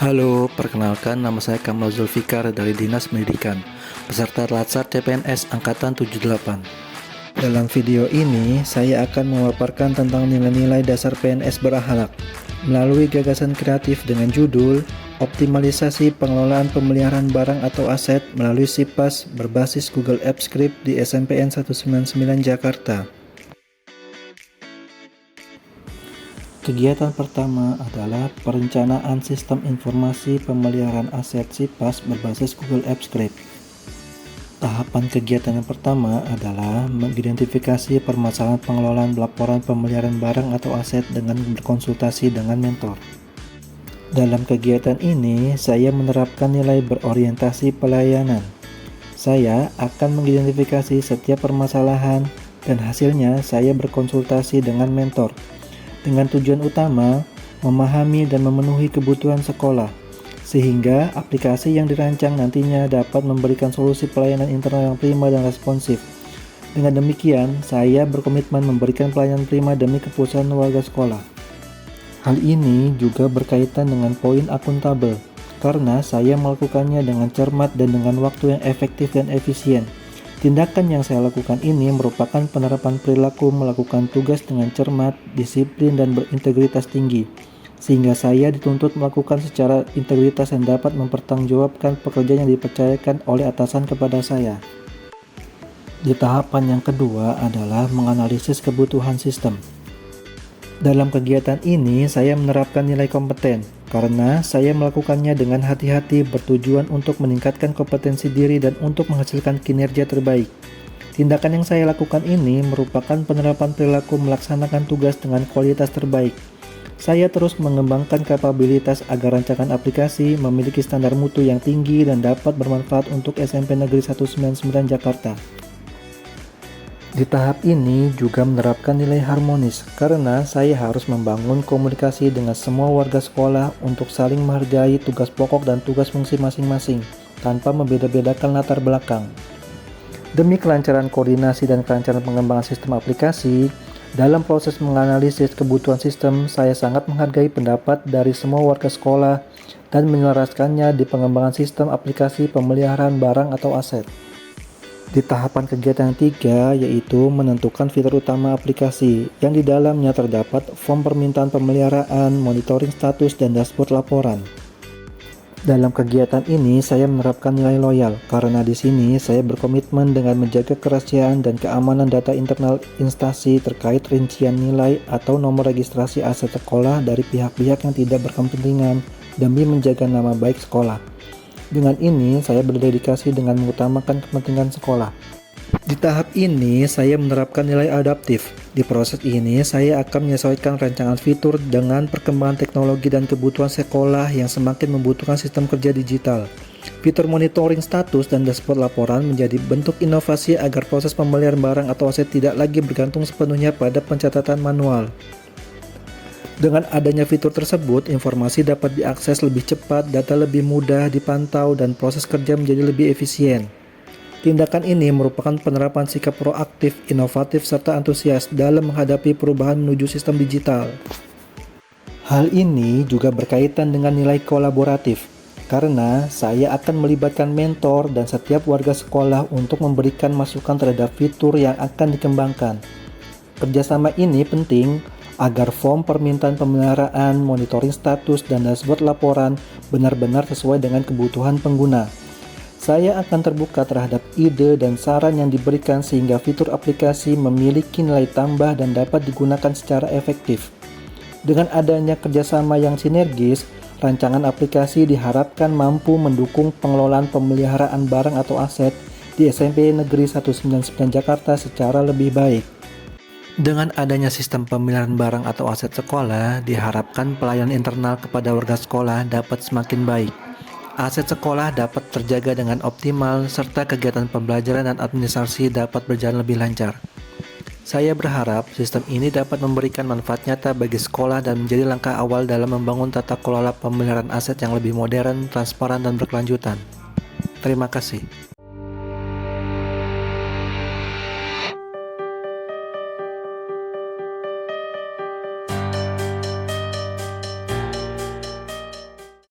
Halo, perkenalkan nama saya Kamal Zulfikar dari Dinas Pendidikan, peserta Latsar CPNS Angkatan 78. Dalam video ini, saya akan memaparkan tentang nilai-nilai dasar PNS berakhlak melalui gagasan kreatif dengan judul Optimalisasi Pengelolaan Pemeliharaan Barang atau Aset melalui SIPAS berbasis Google Apps Script di SMPN 199 Jakarta. Kegiatan pertama adalah perencanaan sistem informasi pemeliharaan aset SIPAS berbasis Google Apps Script. Tahapan kegiatan yang pertama adalah mengidentifikasi permasalahan pengelolaan laporan pemeliharaan barang atau aset dengan berkonsultasi dengan mentor. Dalam kegiatan ini, saya menerapkan nilai berorientasi pelayanan. Saya akan mengidentifikasi setiap permasalahan dan hasilnya saya berkonsultasi dengan mentor dengan tujuan utama memahami dan memenuhi kebutuhan sekolah, sehingga aplikasi yang dirancang nantinya dapat memberikan solusi pelayanan internal yang prima dan responsif. Dengan demikian, saya berkomitmen memberikan pelayanan prima demi kepuasan warga sekolah. Hal ini juga berkaitan dengan poin akuntabel, karena saya melakukannya dengan cermat dan dengan waktu yang efektif dan efisien. Tindakan yang saya lakukan ini merupakan penerapan perilaku melakukan tugas dengan cermat, disiplin, dan berintegritas tinggi, sehingga saya dituntut melakukan secara integritas dan dapat mempertanggungjawabkan pekerjaan yang dipercayakan oleh atasan kepada saya. Di tahapan yang kedua adalah menganalisis kebutuhan sistem. Dalam kegiatan ini, saya menerapkan nilai kompeten, karena saya melakukannya dengan hati-hati bertujuan untuk meningkatkan kompetensi diri dan untuk menghasilkan kinerja terbaik. Tindakan yang saya lakukan ini merupakan penerapan perilaku melaksanakan tugas dengan kualitas terbaik. Saya terus mengembangkan kapabilitas agar rancangan aplikasi memiliki standar mutu yang tinggi dan dapat bermanfaat untuk SMP Negeri 199 Jakarta. Di tahap ini juga menerapkan nilai harmonis karena saya harus membangun komunikasi dengan semua warga sekolah untuk saling menghargai tugas pokok dan tugas fungsi masing-masing tanpa membeda-bedakan latar belakang. Demi kelancaran koordinasi dan kelancaran pengembangan sistem aplikasi, dalam proses menganalisis kebutuhan sistem, saya sangat menghargai pendapat dari semua warga sekolah dan menyelaraskannya di pengembangan sistem aplikasi pemeliharaan barang atau aset. Di tahapan kegiatan yang ketiga, yaitu menentukan fitur utama aplikasi yang di dalamnya terdapat form permintaan pemeliharaan, monitoring status, dan dashboard laporan. Dalam kegiatan ini, saya menerapkan nilai loyal karena di sini saya berkomitmen dengan menjaga kerahasiaan dan keamanan data internal instansi terkait rincian nilai atau nomor registrasi aset sekolah dari pihak-pihak yang tidak berkepentingan demi menjaga nama baik sekolah. Dengan ini, saya berdedikasi dengan mengutamakan kepentingan sekolah. Di tahap ini, saya menerapkan nilai adaptif. Di proses ini, saya akan menyesuaikan rancangan fitur dengan perkembangan teknologi dan kebutuhan sekolah yang semakin membutuhkan sistem kerja digital. Fitur monitoring status dan dashboard laporan menjadi bentuk inovasi agar proses pembelian barang atau aset tidak lagi bergantung sepenuhnya pada pencatatan manual. Dengan adanya fitur tersebut, informasi dapat diakses lebih cepat, data lebih mudah dipantau, dan proses kerja menjadi lebih efisien. Tindakan ini merupakan penerapan sikap proaktif, inovatif, serta antusias dalam menghadapi perubahan menuju sistem digital. Hal ini juga berkaitan dengan nilai kolaboratif, karena saya akan melibatkan mentor dan setiap warga sekolah untuk memberikan masukan terhadap fitur yang akan dikembangkan. Kerjasama ini penting agar form permintaan pemeliharaan, monitoring status, dan dashboard laporan benar-benar sesuai dengan kebutuhan pengguna. Saya akan terbuka terhadap ide dan saran yang diberikan sehingga fitur aplikasi memiliki nilai tambah dan dapat digunakan secara efektif. Dengan adanya kerjasama yang sinergis, rancangan aplikasi diharapkan mampu mendukung pengelolaan pemeliharaan barang atau aset di SMP Negeri 199 Jakarta secara lebih baik. Dengan adanya sistem pemeliharaan barang atau aset sekolah, diharapkan pelayanan internal kepada warga sekolah dapat semakin baik. Aset sekolah dapat terjaga dengan optimal, serta kegiatan pembelajaran dan administrasi dapat berjalan lebih lancar. Saya berharap sistem ini dapat memberikan manfaat nyata bagi sekolah dan menjadi langkah awal dalam membangun tata kelola pemeliharaan aset yang lebih modern, transparan, dan berkelanjutan. Terima kasih.